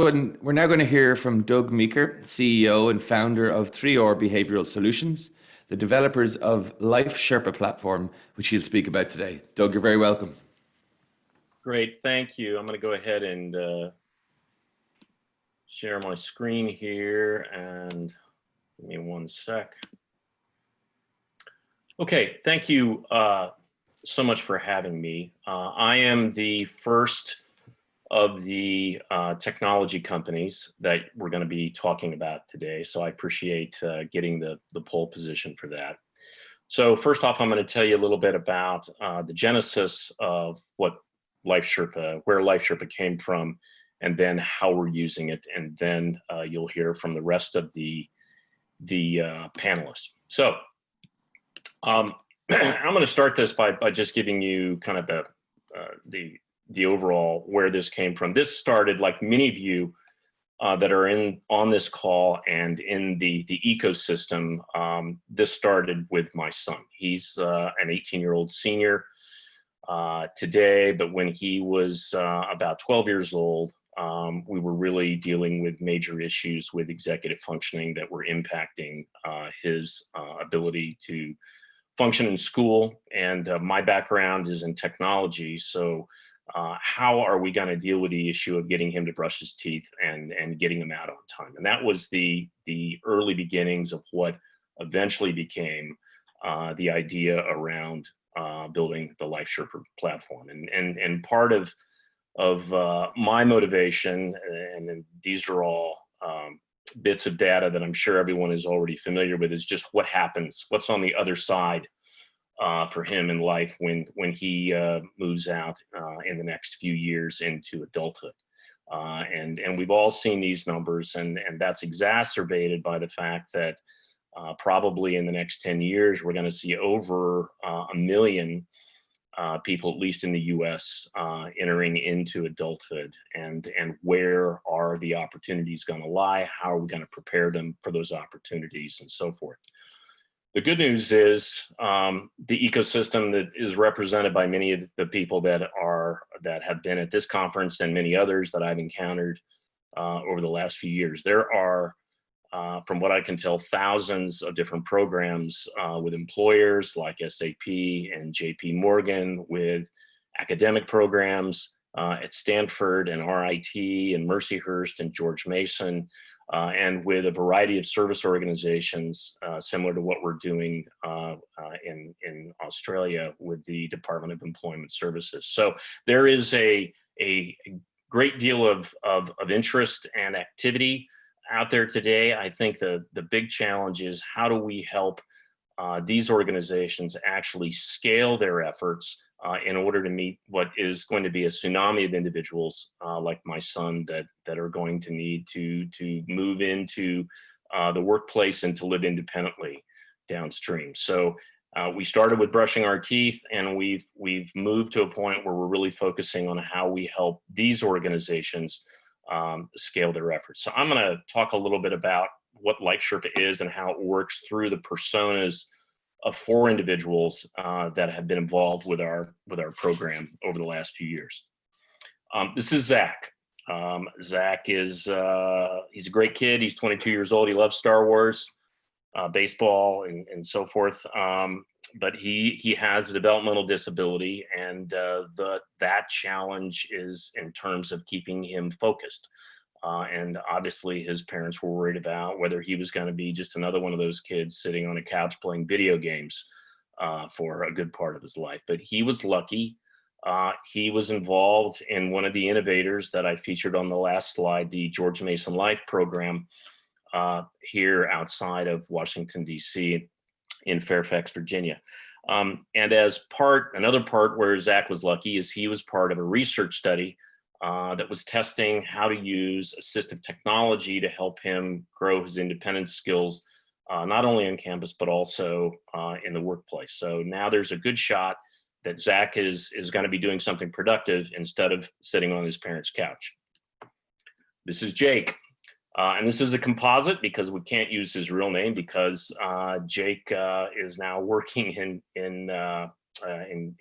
And we're now going to hear from Doug Meeker, CEO and founder of 3R Behavioral Solutions, the developers of Life Sherpa platform, which he'll speak about today. Doug, you're very welcome. Great, thank you. I'm going to go ahead and share my screen here, and give me one sec. Okay, thank you so much for having me. I am the first of the technology companies that we're going to be talking about today, so I appreciate getting the pole position for that. So first off, I'm going to tell you a little bit about the genesis of what Life Sherpa, where Life Sherpa came from, and then how we're using it, and then you'll hear from the rest of the panelists. So I'm going to start this by just giving you kind of the overall where this came from. This started, like many of you that are on this call and in the ecosystem, this started with my son. He's an 18-year-old senior today, but when he was about 12 years old, we were really dealing with major issues with executive functioning that were impacting his ability to function in school. And my background is in technology, so how are we going to deal with the issue of getting him to brush his teeth and getting him out on time? And that was the early beginnings of what eventually became the idea around building the Life Sherpa platform. And part of my motivation, and these are all bits of data that I'm sure everyone is already familiar with, is just what happens, what's on the other side for him in life when he moves out in the next few years into adulthood. And we've all seen these numbers, and that's exacerbated by the fact that probably in the next 10 years, we're going to see over 1 million people, at least in the US, entering into adulthood. And where are the opportunities going to lie? How are we going to prepare them for those opportunities, and so forth? The good news is the ecosystem that is represented by many of the people that have been at this conference, and many others that I've encountered over the last few years. There are, from what I can tell, thousands of different programs with employers like SAP and JP Morgan, with academic programs at Stanford and RIT and Mercyhurst and George Mason, and with a variety of service organizations similar to what we're doing in Australia with the Department of Employment Services. So there is a great deal of interest and activity out there today. I think the big challenge is, how do we help these organizations actually scale their efforts in order to meet what is going to be a tsunami of individuals like my son that are going to need to move into the workplace and to live independently downstream. So we started with brushing our teeth, and we've moved to a point where we're really focusing on how we help these organizations scale their efforts. So I'm going to talk a little bit about what Life Sherpa is and how it works through the personas of 4 individuals that have been involved with our program over the last few years. This is Zach. Zach is he's a great kid. He's 22 years old. He loves Star Wars, baseball, and so forth. But he has a developmental disability, and that challenge is in terms of keeping him focused. And obviously his parents were worried about whether he was going to be just another one of those kids sitting on a couch playing video games for a good part of his life. But he was lucky. He was involved in one of the innovators that I featured on the last slide, the George Mason Life program here outside of Washington, D.C. in Fairfax, Virginia. And as another part where Zach was lucky is he was part of a research study that was testing how to use assistive technology to help him grow his independence skills, not only on campus, but also in the workplace. So now there's a good shot that Zach is going to be doing something productive instead of sitting on his parents' couch. This is Jake. And this is a composite because we can't use his real name, because Jake is now working in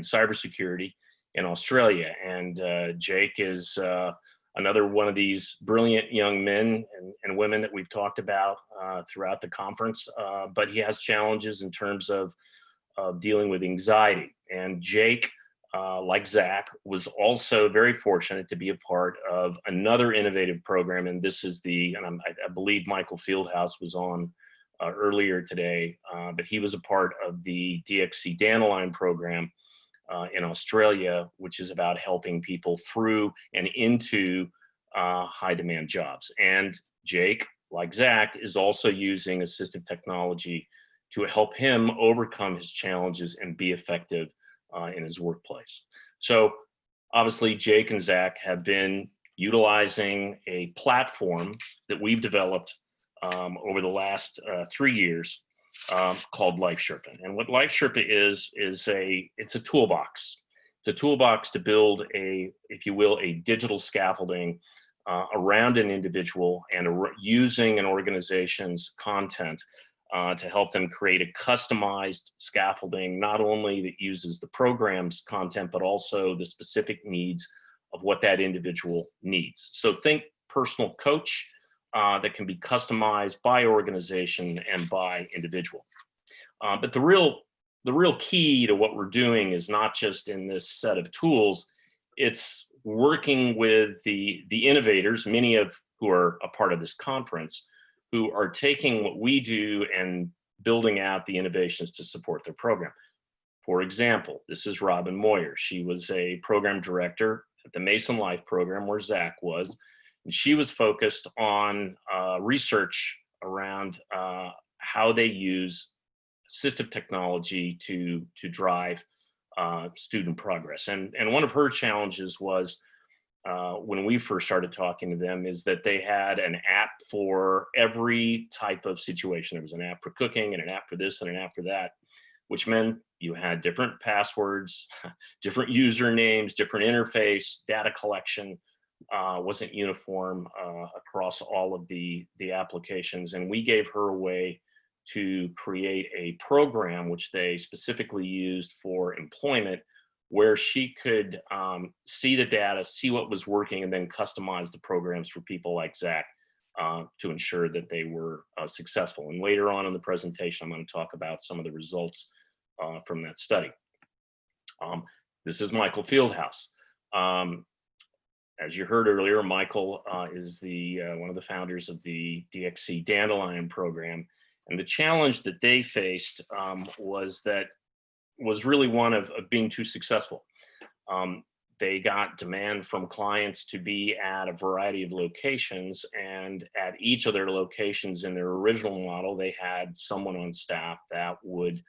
cybersecurity in Australia. And Jake is a another one of these brilliant young men and women that we've talked about throughout the conference, but he has challenges in terms of dealing with anxiety. And Jake, like Zach, was also very fortunate to be a part of another innovative program. And this is I believe Michael Fieldhouse was on earlier today, but he was a part of the DXC Dandelion program in Australia, which is about helping people through and into high demand jobs. And Jake, like Zach, is also using assistive technology to help him overcome his challenges and be effective in his workplace. So obviously Jake and Zach have been utilizing a platform that we've developed over the last 3 years called Life Sherpa. And what Life Sherpa is it's a toolbox. It's a toolbox to build if you will, a digital scaffolding around an individual and using an organization's content to help them create a customized scaffolding, not only that uses the program's content, but also the specific needs of what that individual needs. So think personal coach that can be customized by organization and by individual. But the real key to what we're doing is not just in this set of tools, it's working with the innovators, many of who are a part of this conference, who are taking what we do and building out the innovations to support their program. For example, this is Robin Moyer. She was a program director at the Mason Life program where Zach was, and she was focused on research around how they use assistive technology to drive student progress. And one of her challenges was when we first started talking to them is that they had an app for every type of situation. There was an app for cooking and an app for this and an app for that, which meant you had different passwords, different usernames, different interface, data collection wasn't uniform across all of the applications. And we gave her a way to create a program which they specifically used for employment, where she could see the data, see what was working, and then customize the programs for people like Zach to ensure that they were successful. And later on in the presentation, I'm going to talk about some of the results from that study. This is Michael Fieldhouse. As you heard earlier, Michael is one of the founders of the DXC Dandelion program. And the challenge that they faced was really one of being too successful. They got demand from clients to be at a variety of locations, and at each of their locations in their original model, they had someone on staff that would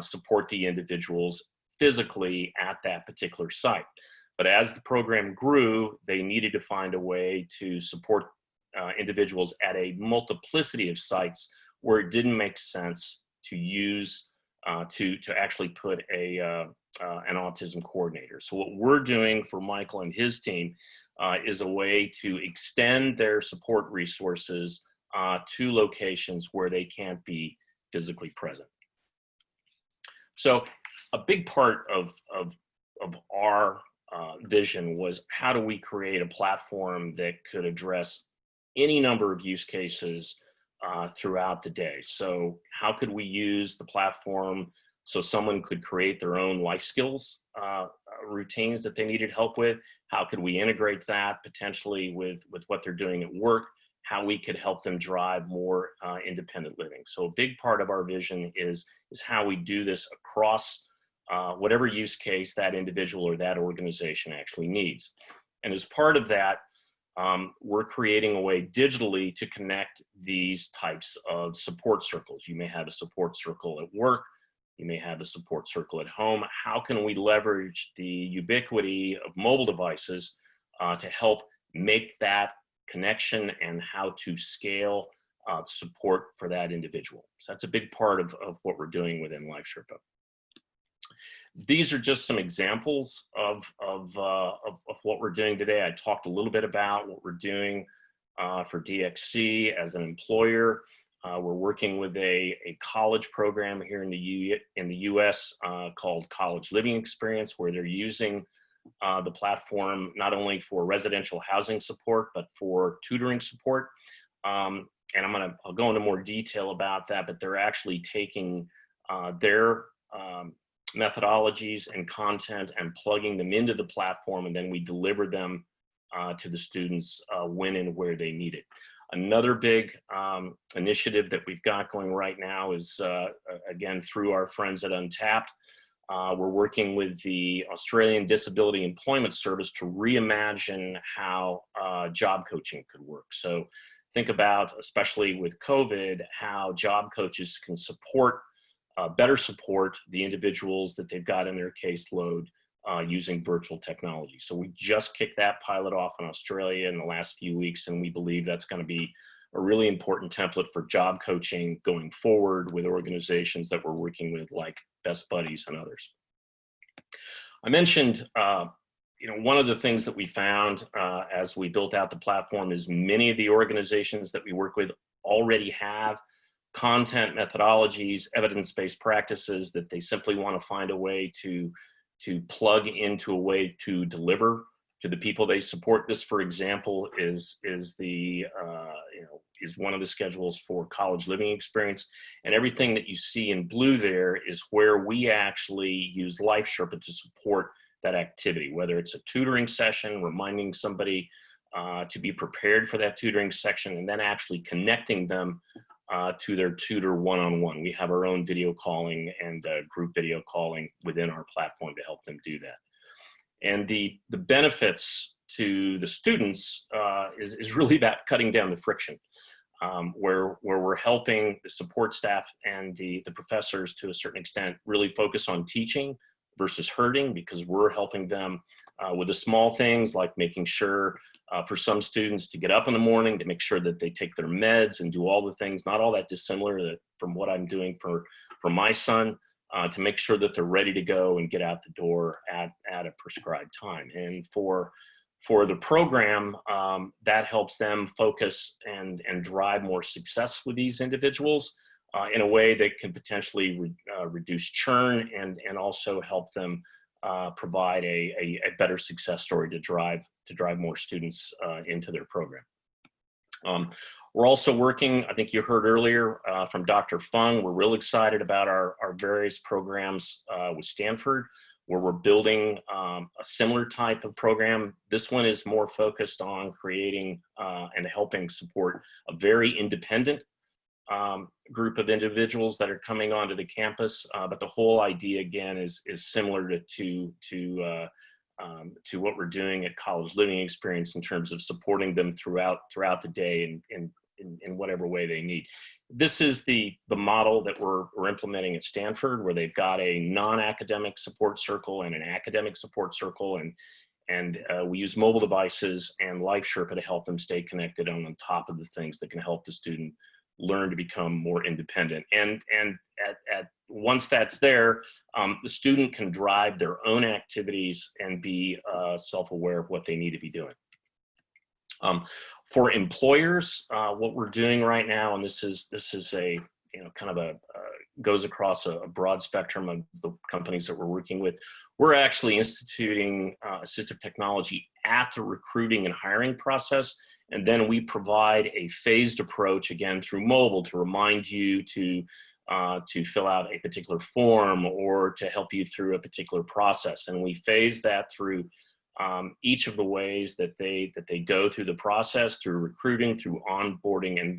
support the individuals physically at that particular site. But as the program grew, they needed to find a way to support individuals at a multiplicity of sites where it didn't make sense to use to actually put an autism coordinator. So what we're doing for Michael and his team is a way to extend their support resources to locations where they can't be physically present. So a big part of our vision was, how do we create a platform that could address any number of use cases throughout the day? So how could we use the platform so someone could create their own life skills routines that they needed help with? How could we integrate that potentially with what they're doing at work? How we could help them drive more independent living. So a big part of our vision is how we do this across whatever use case that individual or that organization actually needs. And as part of that, we're creating a way digitally to connect these types of support circles. You may have a support circle at work. You may have a support circle at home. How can we leverage the ubiquity of mobile devices to help make that connection and how to scale support for that individual? So that's a big part of what we're doing within Life Sherpa. These are just some examples of what we're doing today. I talked a little bit about what we're doing for DXC as an employer. We're working with a college program here in the U.S. Called College Living Experience, where they're using the platform not only for residential housing support, but for tutoring support. And I'll go into more detail about that, but they're actually taking their methodologies and content and plugging them into the platform, and then we deliver them to the students when and where they need it. Another big initiative that we've got going right now is, again, through our friends at Untapped. We're working with the Australian Disability Employment Service to reimagine how job coaching could work. So think about, especially with COVID, how job coaches can better support the individuals that they've got in their caseload using virtual technology. So we just kicked that pilot off in Australia in the last few weeks, and we believe that's going to be a really important template for job coaching going forward with organizations that we're working with, like Best Buddies and others. I mentioned, one of the things that we found as we built out the platform is many of the organizations that we work with already have content, methodologies, evidence-based practices that they simply want to find a way to plug into a way to deliver to the people they support. This, for example, is one of the schedules for college living experience. And everything that you see in blue there is where we actually use Life Sherpa to support that activity, whether it's a tutoring session, reminding somebody to be prepared for that tutoring section, and then actually connecting them to their tutor one-on-one. We have our own video calling and group video calling within our platform to help them do that. And the benefits to the students is really about cutting down the friction, where we're helping the support staff and the professors to a certain extent really focus on teaching versus hurting, because we're helping them with the small things like making sure for some students to get up in the morning, to make sure that they take their meds and do all the things, not all that dissimilar from what I'm doing for my son, to make sure that they're ready to go and get out the door at a prescribed time. And for the program, that helps them focus and drive more success with these individuals in a way that can potentially reduce churn and also help them provide a better success story to drive more students into their program. We're also working, I think you heard earlier from Dr. Fung, we're real excited about our various programs with Stanford, where we're building a similar type of program. This one is more focused on creating and helping support a very independent group of individuals that are coming onto the campus, but the whole idea again is similar to what we're doing at College Living Experience in terms of supporting them throughout the day in whatever way they need. This is the model that we're implementing at Stanford, where they've got a non-academic support circle and an academic support circle, and we use mobile devices and Life Sherpa to help them stay connected on top of the things that can help the student learn to become more independent. And once that's there, the student can drive their own activities and be self-aware of what they need to be doing. For employers, what we're doing right now, and this is a kind of goes across a broad spectrum of the companies that we're working with. We're actually instituting assistive technology at the recruiting and hiring process. And then we provide a phased approach, again, through mobile, to remind you to fill out a particular form or to help you through a particular process. And we phase that through each of the ways that they go through the process, through recruiting, through onboarding, and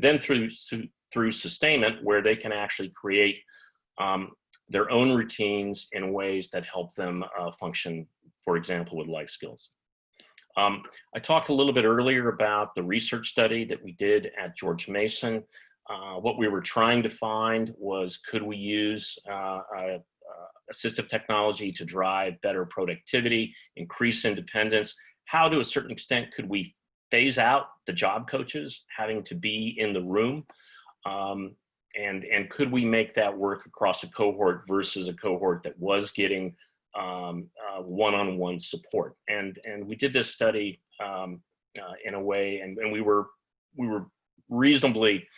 then through sustainment, where they can actually create their own routines in ways that help them function, for example, with life skills. I talked a little bit earlier about the research study that we did at George Mason. What we were trying to find was, could we use assistive technology to drive better productivity, increase independence? How, to a certain extent, could we phase out the job coaches having to be in the room? And could we make that work across a cohort versus a cohort that was getting one-on-one support? And we did this study in a way, and we were reasonably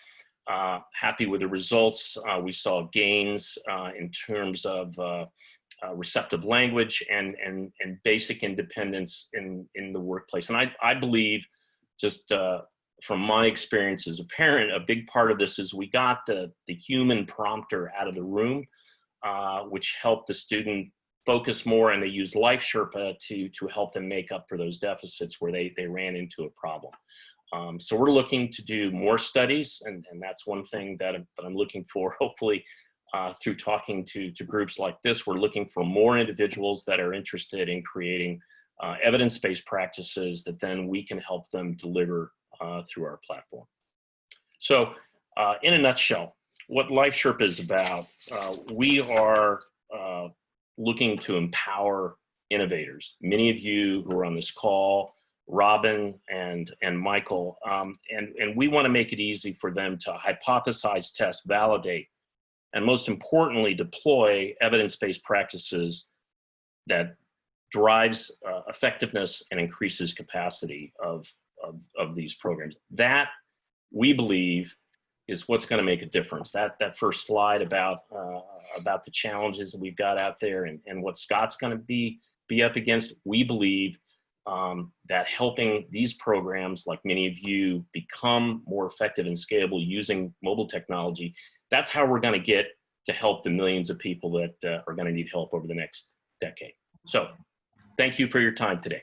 happy with the results. We saw gains in terms of receptive language and basic independence in the workplace. And I believe, just from my experience as a parent, a big part of this is we got the human prompter out of the room, which helped the student focus more, and they used Life Sherpa to help them make up for those deficits where they ran into a problem. So we're looking to do more studies, and that's one thing that I'm looking for, hopefully, through talking to groups like this. We're looking for more individuals that are interested in creating evidence-based practices that then we can help them deliver through our platform. So in a nutshell, what Life Sherpa is about, we are looking to empower innovators. Many of you who are on this call, Robin and Michael, and we want to make it easy for them to hypothesize, test, validate, and most importantly, deploy evidence-based practices that drives effectiveness and increases capacity of these programs. That, we believe, is what's going to make a difference. That first slide about the challenges that we've got out there and what Scott's going to be up against, we believe that helping these programs, like many of you, become more effective and scalable using mobile technology, that's how we're going to get to help the millions of people that are going to need help over the next decade. So thank you for your time today.